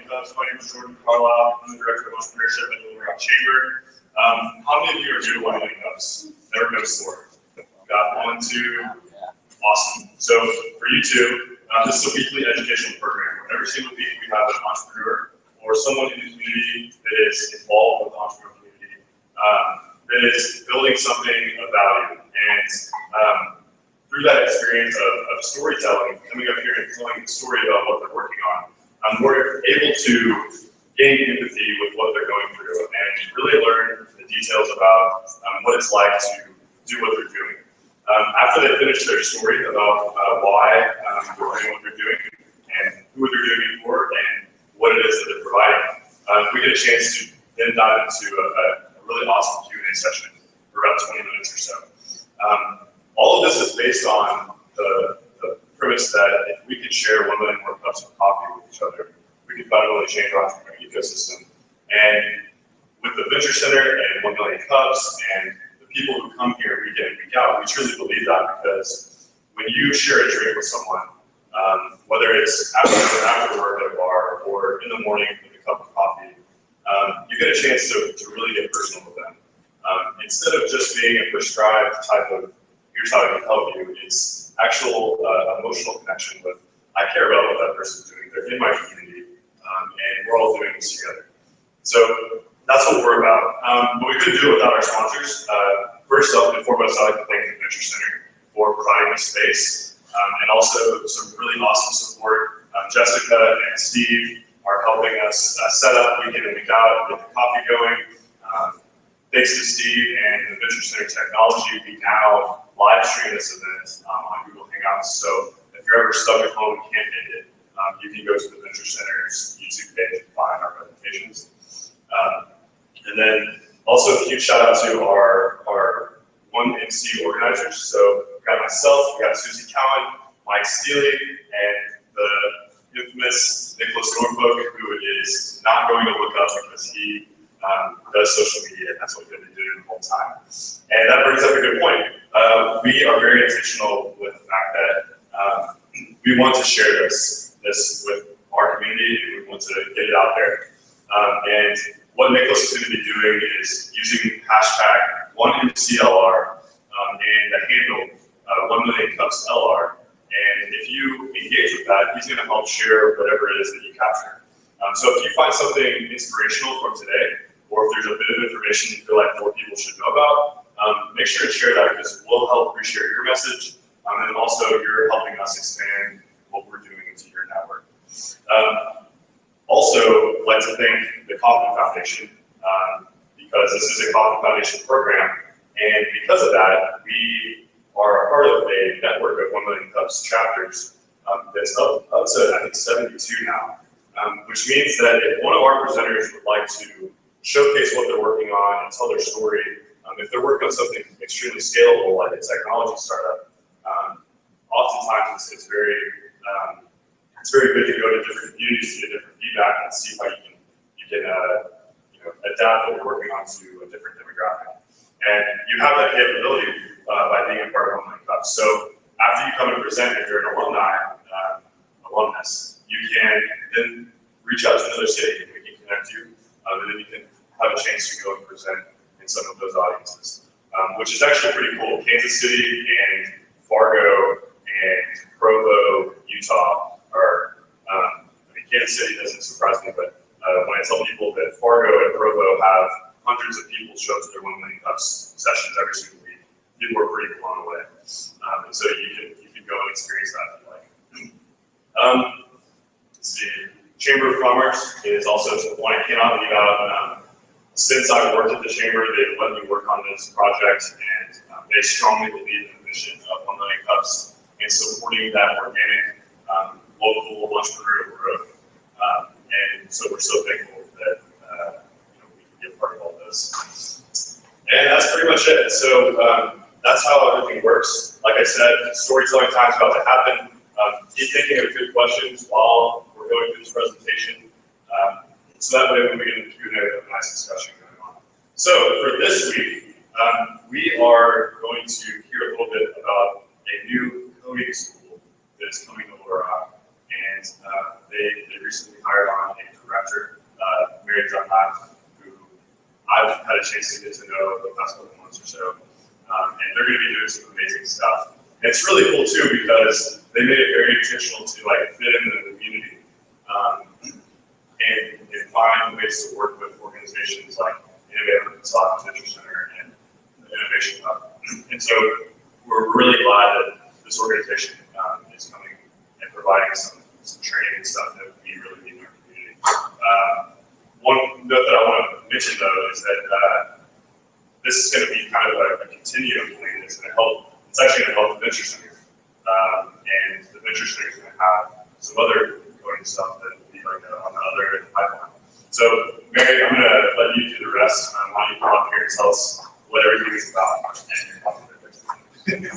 Cups. My name is Jordan Carlisle. I'm the Director of Entrepreneurship at the Little Rock Chamber. How many of you are new to 1 Million Cups? Never been before. Got 1, 2, awesome. So for you two, this is a weekly educational program. Every single week we have an entrepreneur or someone in the community that is involved with the entrepreneur community that is building something of value. And through that experience of storytelling, coming up here and telling the story about what they're working on, we're able to gain empathy with what they're going through and really learn the details about what it's like to do what they're doing. After they finish their story about why they're doing what they're doing and who they're doing it for and what it is that they're providing, we get a chance to then dive into a really awesome Q&A session for about 20 minutes or so. All of this is based on the premise that if we could share 1 million more cups of coffee with each other, we could fundamentally change our entrepreneur ecosystem. And with the Venture Center and 1 Million Cups and the people who come here week in and week out, we truly believe that because when you share a drink with someone, whether it's after work at a bar or in the morning with a cup of coffee, you get a chance to really get personal with them. Instead of just being a prescribed type of, here's how I can help you, it's actual emotional connection with, I care about what that person's doing, they're in my community, and we're all doing this together. So that's what we're about. But we couldn't do it without our sponsors. First up and foremost, I'd like to thank the Venture Center for providing the space, and also some really awesome support. Jessica and Steve are helping us set up week in and week out, get the coffee going. Thanks to Steve and the Venture Center technology, we now live stream this event on Google Hangouts. So if you're ever stuck at home and can't make it, you can go to the Venture Center's YouTube page and find our presentations. And then also a huge shout out to our 1MC organizers. So we've got myself, we've got Susie Cowan, Mike Steely, and the infamous Nicholas Norfolk, who is not going to look up because he does social media, and that's what we've been doing the whole time. And that brings up a good point. We are very intentional with the fact that we want to share this with our community, and we want to get it out there. And what Nicholas is going to be doing is using hashtag 1MCLR and the handle 1 Million Cups LR. And if you engage with that, he's going to help share whatever it is that you capture. So if you find something inspirational from today, or if there's a bit of information you feel like more people should know about, make sure to share that because we'll help reshare your message, and also you're helping us expand what we're doing into your network. Also, I'd like to thank the Kauffman Foundation because this is a Kauffman Foundation program, and because of that, we are a part of a network of 1 Million Cups chapters that's up to, I think, 72 now, which means that if one of our presenters would like to showcase what they're working on and tell their story, if they're working on something extremely scalable like a technology startup, oftentimes it's very good to go to different communities to get different feedback and see how you can adapt what you're working on to a different demographic. And you have that capability by being a part of 1 Million Cups. So after you come and present, if you're an alumnus, you can then reach out to another city and we can connect you, and then you can have a chance to go and present in some of those audiences, which is actually pretty cool. Kansas City and Fargo and Provo, Utah are, Kansas City doesn't surprise me, but when I tell people that Fargo and Provo have hundreds of people show up to their 1 Million Cups sessions every single week, people are pretty blown away. And so you can go and experience that if you like. Let's see. Chamber of Commerce is also one I cannot leave out. Since I've worked at the Chamber, they've let me work on this project, and they strongly believe in the mission of 1 Million Cups and supporting that organic, local entrepreneurial growth. And so we're so thankful that we can be a part of all this. And that's pretty much it. So that's how everything works. Like I said, storytelling time is about to happen. Keep thinking of good questions while we're going through this presentation. So that way when we get into Q&A, we have a nice discussion going on. So for this week, we are going to hear a little bit about a new coding school that is coming to Little Rock. And they recently hired on a director, Mary Dunlap, who I've had a chance to get to know over the past couple months or so. And they're going to be doing some amazing stuff. And it's really cool too because they made it very intentional to like fit into the community and find ways to work with organizations like Innovative Arkansas Venture Center and the Innovation Hub. And so we're really glad that this organization is coming and providing some training and stuff that we really need in our community. One note that I want to mention though is that this is going to be kind of a continuum plan. It's going to help. It's actually going to help the Venture Center, and the Venture Center is going to have some other coding stuff that will be like on the other end of the pipeline. So, Mary, I'm going to let you do the rest. Why don't you come up here and tell us what everything is about and your company.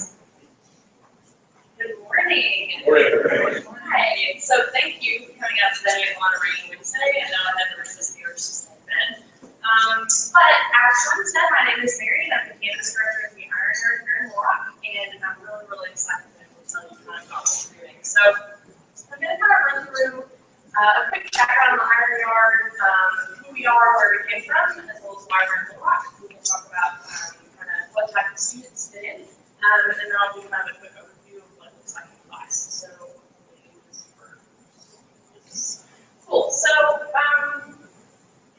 Good morning. Hi. So thank you for coming out today on a rainy Wednesday. I know I had to resist the urge to stay in bed. But as Sean said, my name is Mary, and I'm the campus director of the Iron Yard here in Little Rock, and I'm really excited to tell you kind of about what we're doing. So I'm going to kind of run through a quick background on the Iron Yard, who we are, where we came from, as well as why we're in Little Rock. We can talk about kind of what type of students fit in, and then I'll do kind of a quick overview of what it looks like in class. So cool. So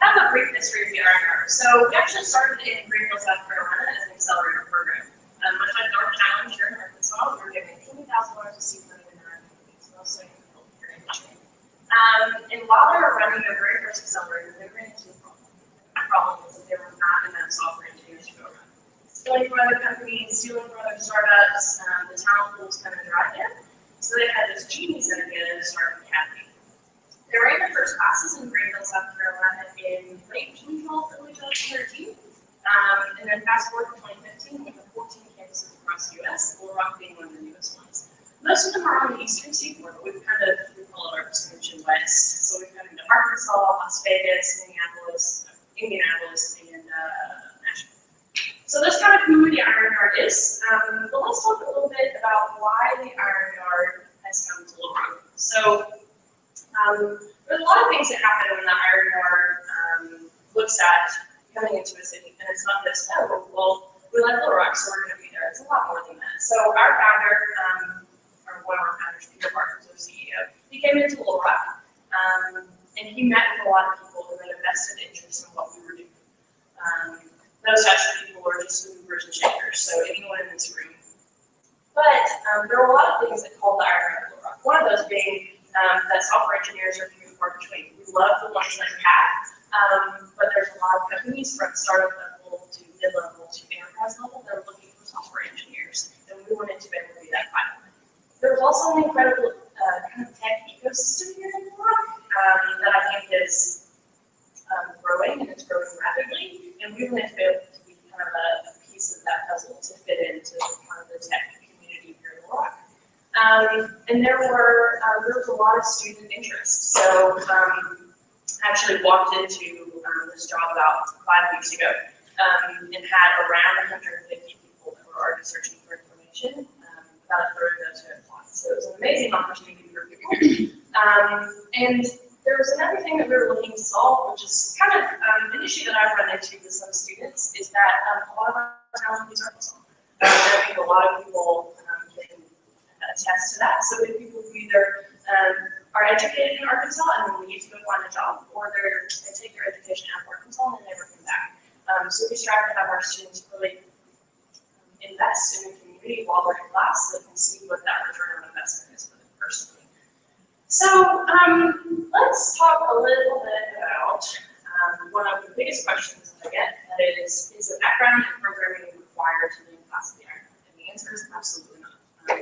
kind of a brief history of the Iron Yard. So we actually started in Greenville, South Carolina as an accelerator program. Much like Dark Challenge here in Arkansas, we were giving $20,000 of seed money in our communities, mostly in the healthcare industry. And while they were running their very first accelerator, they ran into a problem. The problem was that there were not enough software engineers to go around. Stealing from other companies, stealing from other startups, the talent pool was kind of dry there. So they had this genius idea to start an academy. They ran their first classes in Greenville, South Carolina in late 2012, early 2013. And then fast forward to 2015, we have 14 campuses across the U.S., Little Rock being one of the newest ones. Most of them are on the eastern seaboard, but we followed our expansion west. So we've come into Arkansas, Las Vegas, Indianapolis, and Nashville. So that's kind of who the Iron Yard is. But let's talk a little bit about why the Iron Yard has come to Little Rock. So there's a lot of things that happen when the Iron Yard looks at coming into a city, and it's not just, oh, well, we like Little Rock, so we're going to be there. It's a lot more than that. So our founder, or one of our founders, Peter Parker, the CEO, he came into Little Rock, and he met with a lot of people who had a vested interest in what we were doing. Those types of people were just movers and shakers, so anyone in this room. But there were a lot of things that called the Iron Yard Little Rock. One of those being that software engineers are few and far between. We love the ones that we have, but there's a lot of companies from startup level to mid-level to enterprise level that are looking for software engineers, and we wanted to be able to be that pipeline. There's also an incredible kind of tech ecosystem here in Little Rock that I think is growing, and it's growing rapidly, and we wanted to be able to be kind of a piece of that puzzle to fit into kind of the tech community here in Little Rock. And there was a lot of student interest. So I actually walked into this job about 5 weeks ago and had around 150 people that were already searching for information. About a third of those who had applied. So it was an amazing opportunity for people. And there was another thing that we were looking to solve, which is kind of an issue that I've run into with some students, is that a lot of our talent is Arkansas. I think a lot of people can attest to that. So we have people who either are educated in Arkansas and then leave to go find a job, or they take their education out of Arkansas and they never come back. So we strive to have our students really invest in the community while they're in class so they can see what that return on investment is for them personally. So let's talk a little bit about one of the biggest questions that I get, that is the background in programming required to be in class of the Iron Yard? And the answer is absolutely not.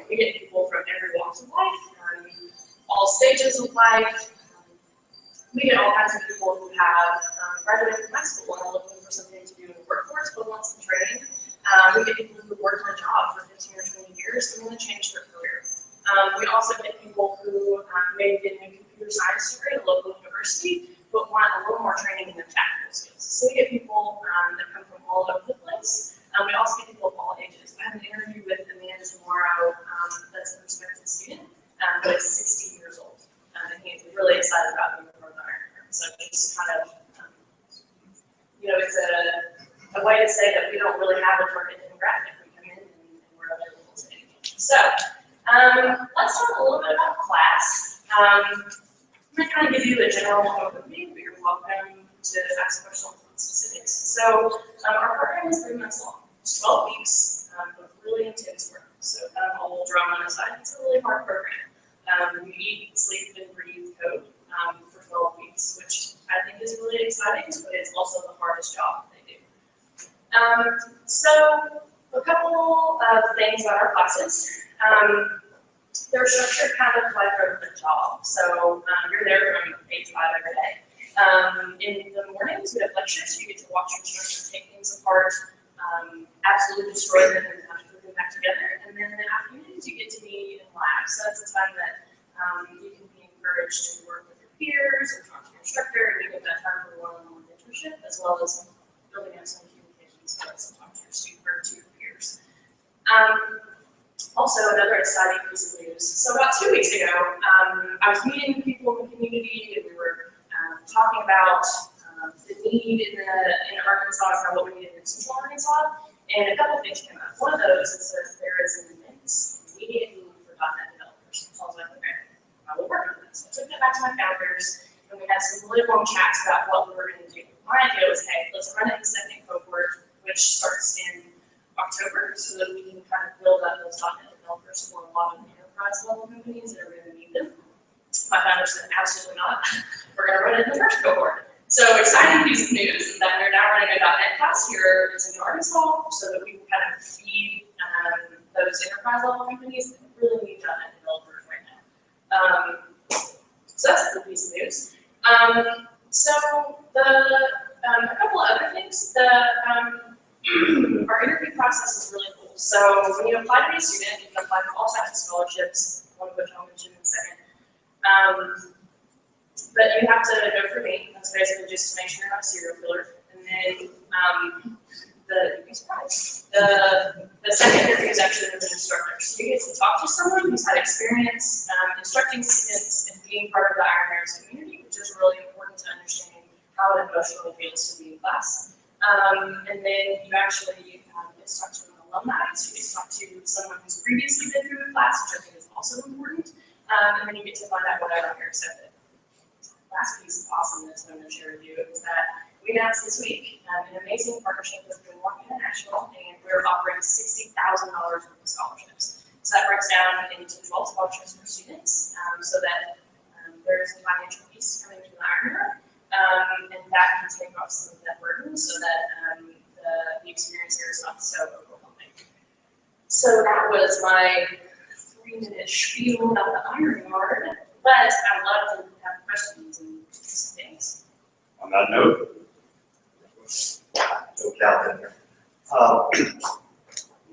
We get people from every walk of life, all stages of life. We get all kinds of people who have graduated from high school and are looking for something to do in the workforce but want some training. We get people who work on a job for 15 or 20 years and want to change their career. We also get people who may get a computer science degree at a local university but want a little more training in their technical skills. So we get people that come from all over the place. We also get people of all ages. I have an interview with Amanda tomorrow that's a prospective student, but is 60 years old. And he's really excited about being part of the Iron Yard. So just kind of, it's a way to say that we don't really have a target demographic. We come in and we're available to anyone. So, let's talk a little bit about class. I'm going to kind of give you a general overview, but you're welcome to ask questions on specifics. So, our program is 3 months long. It's 12 weeks, but really intense work. So, kind of a little drama on the side. It's a really hard program. You eat, sleep, and breathe code for 12 weeks, which I think is really exciting, but it's also the hardest job they do. So, a couple of things about our classes. They're structured kind of like a job. So, you're there from 8 to 5 every day. In the mornings, we have lectures. You get to watch your instructor take things apart, absolutely destroy them, and kind of put them back together. And then in the afternoons, you get to be in labs. So that's a time that you can be encouraged to work with your peers or talk to your instructor, and you get that time for one-on-one mentorship, as well as building up some communication skills and talk to your student or to your peers. Also, another exciting piece of news. So about 2 weeks ago, I was meeting people in the community, and we were talking about the need in Arkansas and what we need in Central Arkansas, and a couple of things came up. One of those is that there is an immense immediate need for .NET developers. So I was like, okay, I will work on this. I took that back to my founders, and we had some really long chats about what we were going to do. My idea was, hey, let's run it in the second cohort, which starts in October, so that we can kind of build up those .NET developers for a lot of enterprise level companies that are going to need them. My founder said, absolutely not. We're going to run it in the first cohort. So exciting piece of news is that we're now running a .NET class here in Central Arkansas, so that we can kind of feed those enterprise level companies that really need .NET developers right now. So that's a cool piece of news. So a couple of other things. Our interview process is really cool. So when you apply to be a student, you can apply for all types of scholarships, one of which I'll mention in a second. But you have to go for me. That's basically just to make sure you're not a serial killer. And then you'd be surprised. The second interview is actually with an instructor. So you get to talk to someone who's had experience instructing students and being part of the Iron Bears community, which is really important to understanding how it emotionally feels to be in class. And then you actually get to talk to an alumni, so you get to talk to someone who's previously been through the class, which I think is also important. And then you get to find out what I you're accepted. Last piece of awesomeness I'm going to share with you is that we announced this week an amazing partnership with Milwaukee International, and we're offering $60,000 worth of scholarships. So that breaks down into 12 scholarships for students, so that there's a financial piece coming to the Iron Bear, and that can take off some of that burden, so that the experience here is not so overwhelming. So that was my 3-minute spiel about the Iron Yard, but I'd love to have questions and things. On that note, No doubt in there.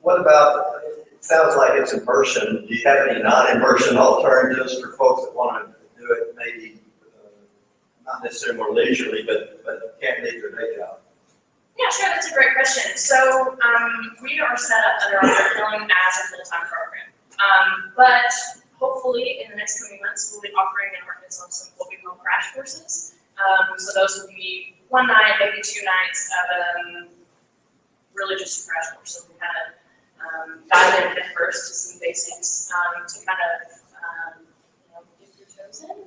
What about, it sounds like it's in person. Do you have any non-in-person alternatives for folks that want to do it maybe not necessarily more leisurely, but can't leave their day job? Yeah, sure, that's a great question. So we are set up under our curriculum as a full-time program. But hopefully in the next coming months, we'll be offering in Arkansas some what we call crash courses. So those will be 1 night, maybe 2 nights of really just a crash course. So we kind of dive in at first to some basics to kind of dip your toes in.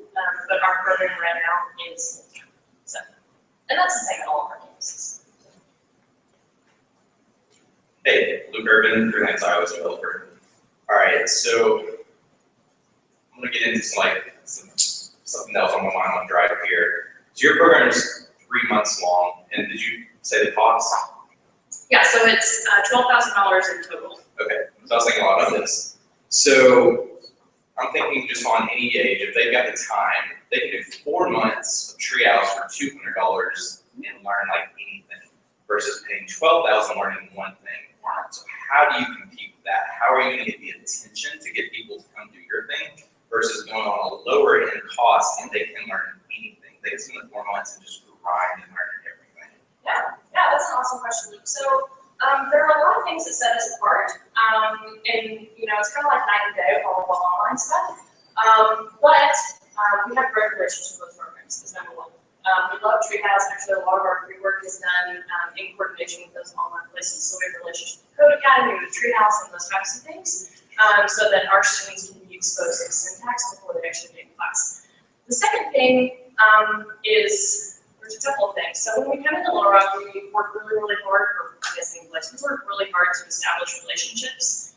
But our program right now is full-time. So, and that's the same at all of our campuses. hey, Luke Urban, freelance iOS developer. All right, so I'm gonna get into something else on my mind on drive here. So your program is 3 months long, and did you say the cost? Yeah, so it's $12,000 in total. Okay, so I was thinking a lot about this. So I'm thinking just on any age, if they've got the time, they can do 4 months of Treehouse for $200 and learn like anything, versus paying $12,000 learning one thing. So how do you compete with that? How are you going to get the attention to get people to come do your thing versus going on a lower end cost and they can learn anything? They can spend 4 months and just grind and learn everything. Yeah, that's an awesome question, Luke. So there are a lot of things that set us apart, and it's kind of like night and day with all the online stuff. But we have great relationships with programs. Is number one. We love Treehouse. Actually, a lot of our free work is done in coordination with those online places. So we have relationships with Code Academy, with Treehouse, and those types of things, so that our students can be exposed to syntax before they actually get in class. The second thing is, there's a couple of things. So when we come into Little Rock, we work really, really hard, or I guess we work really hard to establish relationships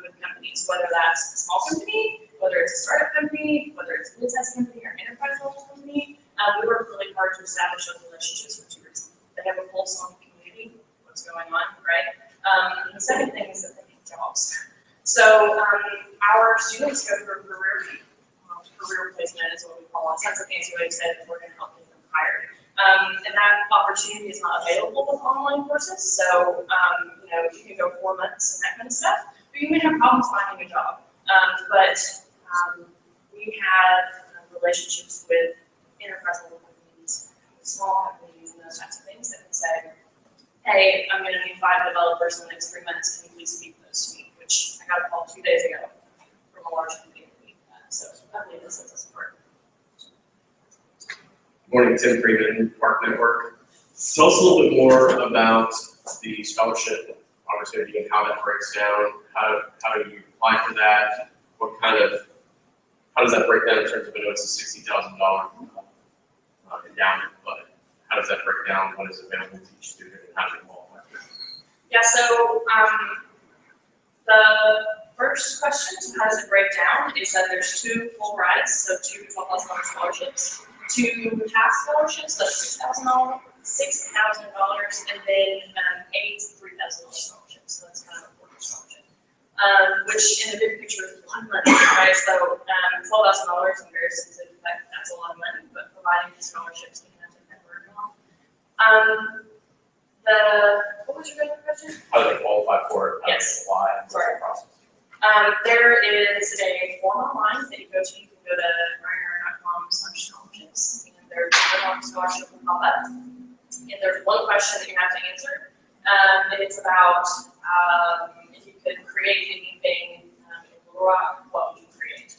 with companies, whether that's a small company, whether it's a startup company, whether it's a mid-sized company or enterprise level company. We work really hard to establish those relationships for 2 reasons. They have a pulse on the community, what's going on, right? And the second thing is that they get jobs. So our students go through career placement is what we call it. That's a fancy way to say that we're going to help get them hired. And that opportunity is not available with online courses. So, you can go 4 months and that kind of stuff, but you may have problems finding a job. We have relationships with enterprise level companies, small companies, and those types of things that can say, hey, I'm going to need 5 developers in the next 3 months. Can you please speak those to me? Which I got a call 2 days ago from a large company. So I believe this is a support. Morning, Tim Freeman, Park Network. Tell us a little bit more about the scholarship opportunity and how that breaks down. How do you apply for that? How does that break down in terms of, I know it's a $60,000 endowment, but how does that break down? What is available to each student and how do you qualify for it? Yeah, so the first question, so how does it break down, is that there's 2 full rides, so 2 $12,000 scholarships, 2 task scholarships, that's $6,000, and then 8 $3,000 scholarships, so that's kind of a 4 scholarship. Which in the big picture is a lot of money, right? So $12,000 in very specific, that's a lot of money, but providing these scholarships, you can take that burden off. What was your other question? How do they qualify for it? How do they Yes. apply? What's the Sorry. process? There is a form online that you can go to ryanair.com/scholarships, and there's a scholarship will pop up. And there's one question that you have to answer. And it's about if you could create anything in Little Rock, what would you create?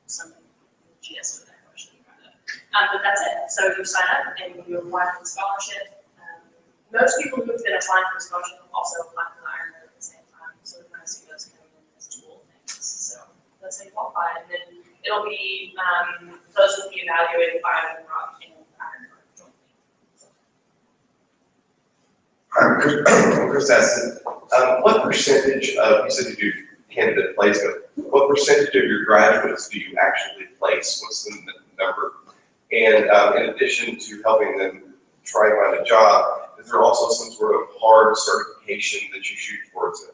Some GS with that question. But that's it. So you sign up and you apply for the scholarship. Most people who've been applying for the scholarship also apply for the Iron Man at the same time. So we kind of see those coming in as dual things. So that's how you qualify. And then it'll be, those will be evaluated by Little Rock and Iron Man jointly. Chris asked, what percentage of, you said you do candidate placement, what percentage of your graduates do you actually place? What's the number? And in addition to helping them try and find a job, is there also some sort of hard certification that you shoot towards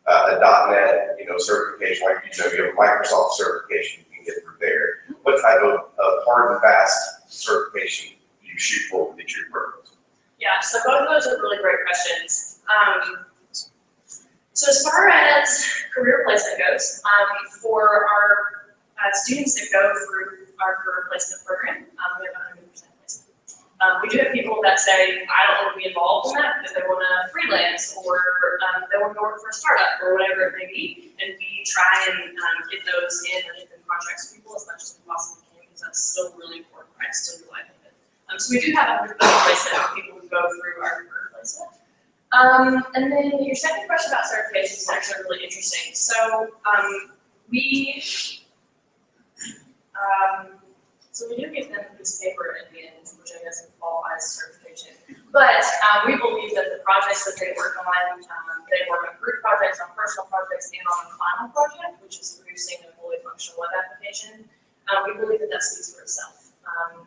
a .NET, certification, like, you have a Microsoft certification you can get through there? What type of hard and fast certification do you shoot for with each of your programs? Yeah, so both of those are really great questions. So as far as career placement goes, for our students that go through our career placement program, we have 100% placement. We do have people that say, I don't want to be involved in that because they want to freelance or they want to work for a startup or whatever it may be. And we try and get those in or get them contracts for people as much as we possibly can because that's still really important, right? Still your livelihood. So we do have 100% placement for people who go through our career placement. And then your second question about certifications is actually really interesting. So we do give them this paper at the end, which I guess qualifies as certification. But we believe that the projects that they work on, they work on group projects, on personal projects, and on a final project, which is producing a fully functional web application. We believe that that speaks for itself.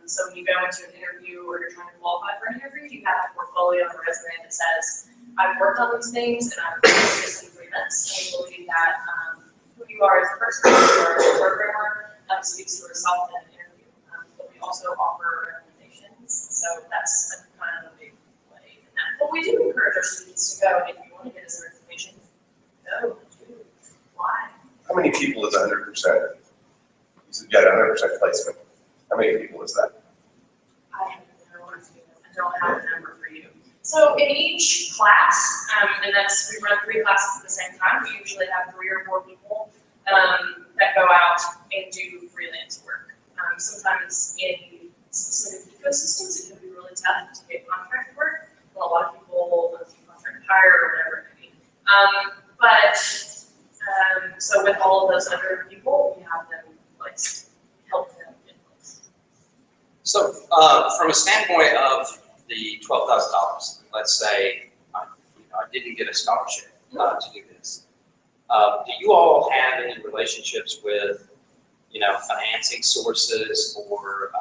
So when you go into an interview or you're trying to qualify for an interview, you have a portfolio and a resume that says, I've worked on these things and I've done this in 3 months. And we believe that who you are as a person, who you are as a programmer, speaks for itself in an interview. But we also offer recommendations. So that's kind of a big play in that. But we do encourage our students to go, and if you want to get a certification, go, do, why? How many people is 100%? You said you had 100% placement. How many people is that? I don't have a number for you. So in each class, and that's, we run 3 classes at the same time, we usually have 3 or 4 people that go out and do freelance work. Sometimes in specific ecosystems, it can be really tough to get contract work. Well, a lot of people do contract hire or whatever it may be. So with all of those other people, we have them in place, help them in place. So, from a standpoint of the $12,000, let's say, I didn't get a scholarship to do this. Do you all have any relationships with, financing sources, or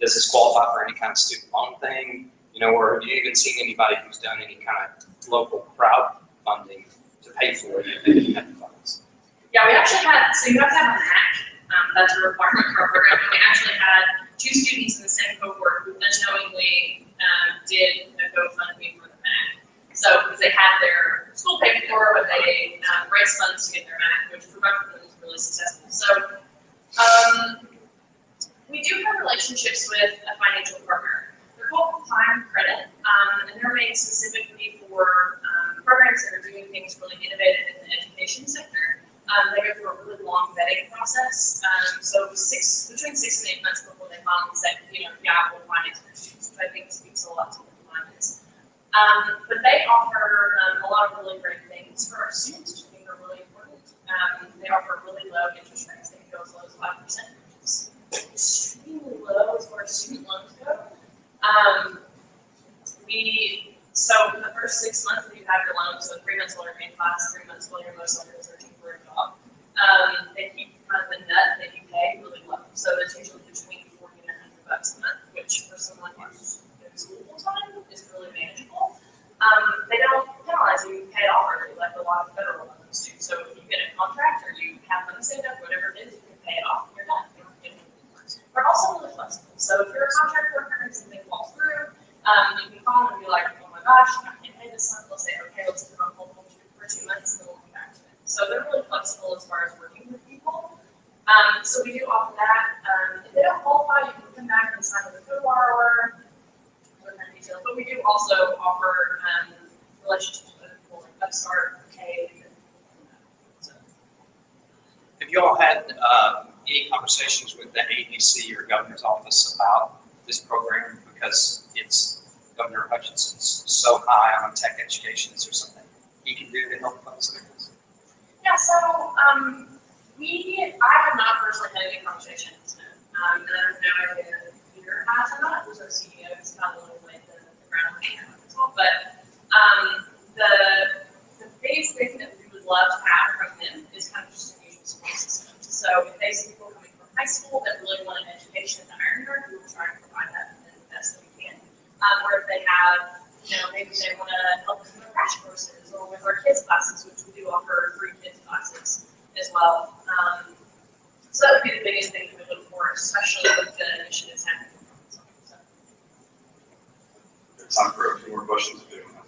does this qualify for any kind of student loan thing? Or have you even seen anybody who's done any kind of local crowdfunding to pay for it if they didn't have the funds? Yeah, we actually had, so you have to have a MAC, that's a requirement for our program, and we actually had 2 students in the same cohort who unknowingly did a GoFundMe for the MAC. So, because they had their school paid for, but they raised funds to get their MAC, which for both of them was really successful. So, we do have relationships with a financial partner. They're called Prime Credit, and they're made specifically for programs that are doing things really innovative in the education sector. They go through a really long vetting process. So between 6 and 8 months before they finally say, yeah, we'll finance their students, which I think speaks a lot to what the plan is. But they offer a lot of really great things for our students, which I think are really important. They offer really low interest rates. They can go as low as 5%, which is extremely low as far as student loans go. So for the first 6 months that you have your loan, so 3 months while you're in class, 3 months while you're most likely searching for a job, they keep kind of the nut that you pay really low. So it's usually between $40 and $100 a month, which for someone who's in school full time is really manageable. They don't penalize you, you pay it off early, like a lot of federal loans do. So if you get a contract or you have money saved up, whatever it is, you can pay it off and you're done. You don't get anything more. We're also really flexible. So if you're a contract worker and something falls through, you can call them and be like, oh my gosh, I can't pay this month. They'll say, okay, let's put it on hold for 2 months and then we'll come back to it. So they're really flexible as far as working with people. So we do offer that. If they don't qualify, you can come back and sign with a co-borrower, but we do also offer relationships with people like Upstart, Cave, and so. Have you all had any conversations with the ADC or governor's office about this program? Because Governor Hutchinson's so high on tech education. Is there something he can do to help us with this? Yeah, so I have not personally had any conversations with him. And I have no idea if Peter has or not. Who's our CEO? He's kind of laid the groundwork as well. But the biggest thing that we would love to have from them is kind of just a usual support system. So if they see people coming from high school that really want an education at the Iron Yard, we will try and provide that for them the best that we can. Or if they have, maybe they want to help with their crash courses or with our kids classes, which we do offer free kids classes as well. So that would be the biggest thing that we look for, especially with the initiatives happening. There's time for a few more questions if anyone has.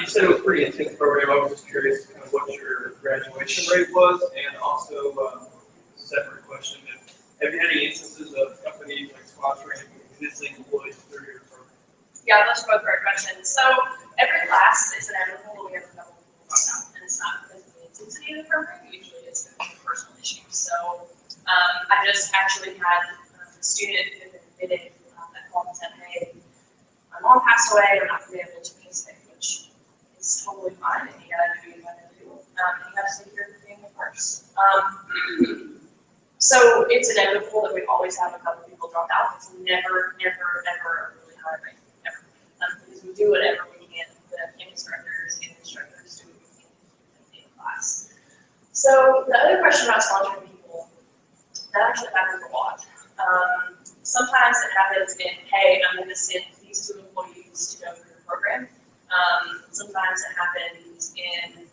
You said it was a pretty intense program. I was just curious kind of what your graduation rate was, and also separate question: have you had any instances of companies like sponsoring existing employees through your program? Yeah, those are both great questions. So every class is inevitable. We have a couple people dropped out, and it's not because of the intensity of the program. Usually, it's because of personal issues. So I just actually had a student who admitted that called and said, "Hey, my mom passed away. I'm not going to be able to participate," which is totally fine. And you got to do what you got to do. You have to take care of the family first. So it's inevitable that we always have a couple people drop out. It's never, never, ever a really high rate, ever. Because we do whatever we can. The instructors do what we can in class. So the other question about sponsoring people, that actually happens a lot. Sometimes it happens in, hey, I'm going to send these 2 employees to go through the program. Sometimes it happens in,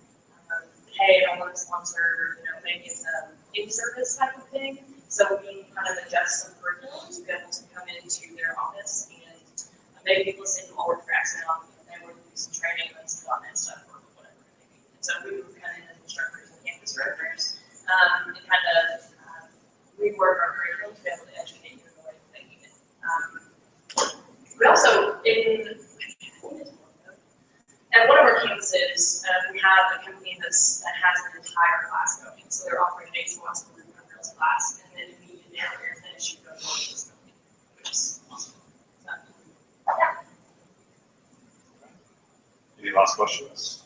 hey, I want to sponsor, maybe it's a in-service type of thing. So we kind of adjust some curriculum to be able to come into their office and maybe listen to all the cracks now and they want to do some training on some .NET stuff or whatever it may be. And so we would come in as instructors and campus directors and kind of rework our curriculum to be able to educate you in the way that they need it. We also, at one of our campuses, we have a company that has an entire class going. So they're offering an HWAS program this class, and then immediately after you're finished, you go to this company, which is awesome. So, yeah. Any last questions?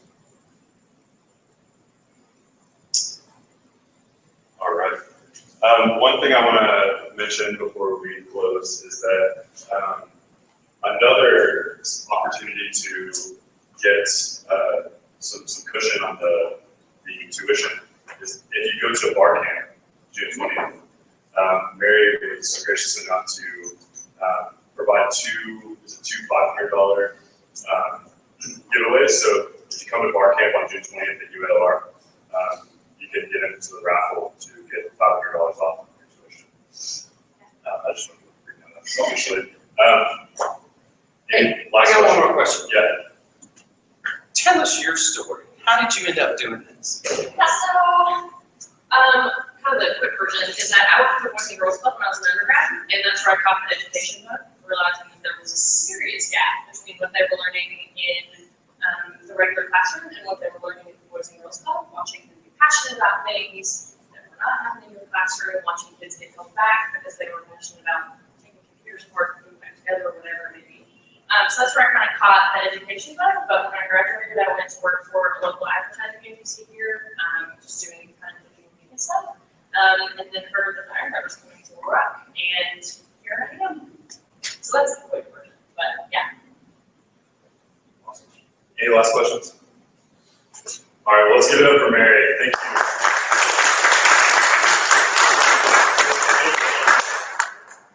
All right. One thing I want to mention before we close is that another opportunity to get some cushion on the tuition is if you go to a bar camp June 20th. Mary was gracious enough to provide two $500 giveaways. So if you come to bar camp on June 20th at ULR, you can get into the raffle to get $500 off your tuition. I just want to bring that up selfishly. Hey, last I got one question. more question. Yeah. Tell us your story. How did you end up doing this? Yeah, so, kind of the quick version is that I worked for Boys and Girls Club when I was an undergrad, and that's where I caught the education bug, realizing that there was a serious gap between what they were learning in the regular classroom and what they were learning at the Boys and Girls Club, watching them be passionate about things that were not happening in the classroom, watching kids get held back because they were passionate about taking computers to work, putting them back together, or whatever it may be. So that's where I kind of caught that education bug, but when I graduated, I went to work for a local advertising agency here, just doing kind of digital media stuff, and then heard that I was coming to Little Rock, and here I am. So that's the quick version, but yeah. Awesome. Any last questions? All right, well, let's give it up for Mary. Thank you.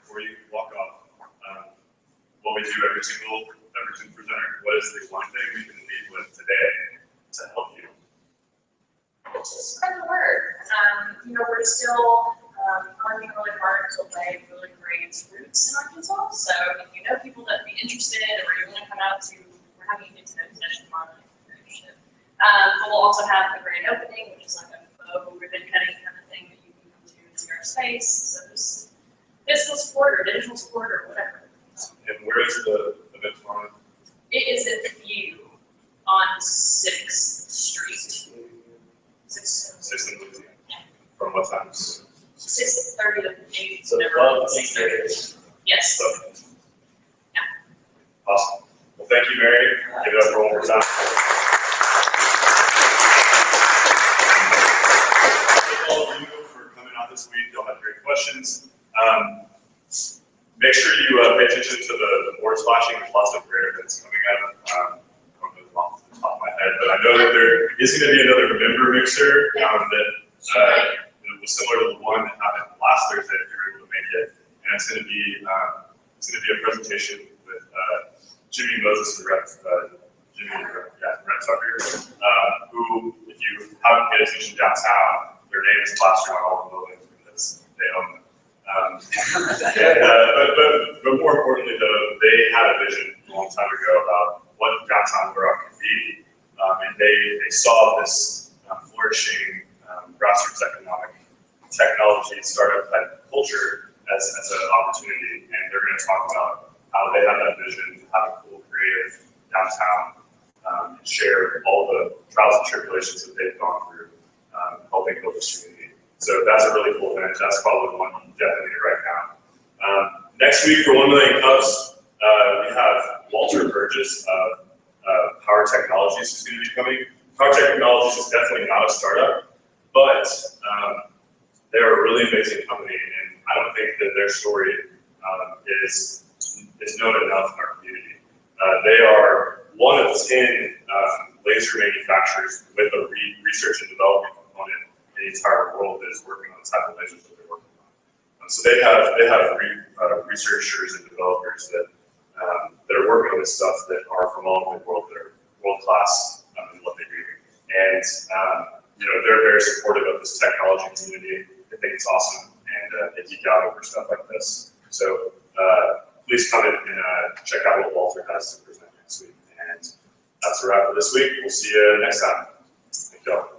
Before you walk off, what we do every single presenter, what is the one thing we can leave with today to help you? Just spread the word. We're still working really hard to lay really great roots in Arkansas. So if you know people that would be interested, or you want to come out to, we're having a get to know session tomorrow night if you're interested. But we'll also have a grand opening, which is like a faux ribbon cutting kind of thing that you can come to see our space. So just physical support or digital support or whatever. And where is the event tomorrow? It is at View on 6th Street. 6 in Louisiana. From what time? 6:30 to 8. So never 6:30. Yes. So, awesome. Well, thank you, Mary. Give it up for one more time. Thank all of you for coming out this week. Y'all had great questions. Make sure you pay attention to the board splashing. There's lots of great events coming up. I don't know them off the top of my head, but I know that there is going to be another member mixer that was similar to the one that happened last Thursday if you were able to make it. And it's going to be a presentation with Jimmy Moses and Rhett Tucker, who, if you haven't paid attention downtown, their name is plastered on all the buildings because they own them. But more importantly, though, they had a vision a long time ago about what downtown Little Rock could be, and they saw this flourishing grassroots economic technology startup type culture as an opportunity, and they're going to talk about how they have that vision to have a cool, creative downtown, and share all the trials and tribulations that they've gone through, helping build this community. So that's a really cool event. That's probably one you definitely need to write down. Next week for 1 Million Cups, we have Walter Burgess of Power Technologies who's going to be coming. Power Technologies is definitely not a startup, but they're a really amazing company, and I don't think that their story is known enough in our community. They are one of 10 laser manufacturers with a research and development component in the entire world that is working on the type of lasers that they're working on. So they have researchers and developers that are working on this stuff that are from all over the world that are world class in what they do. And they're very supportive of this technology community. They think it's awesome, and they geek out over stuff like this. So please come in and check out what Walter has to present next week. And that's a wrap for this week. We'll see you next time. Thank you all.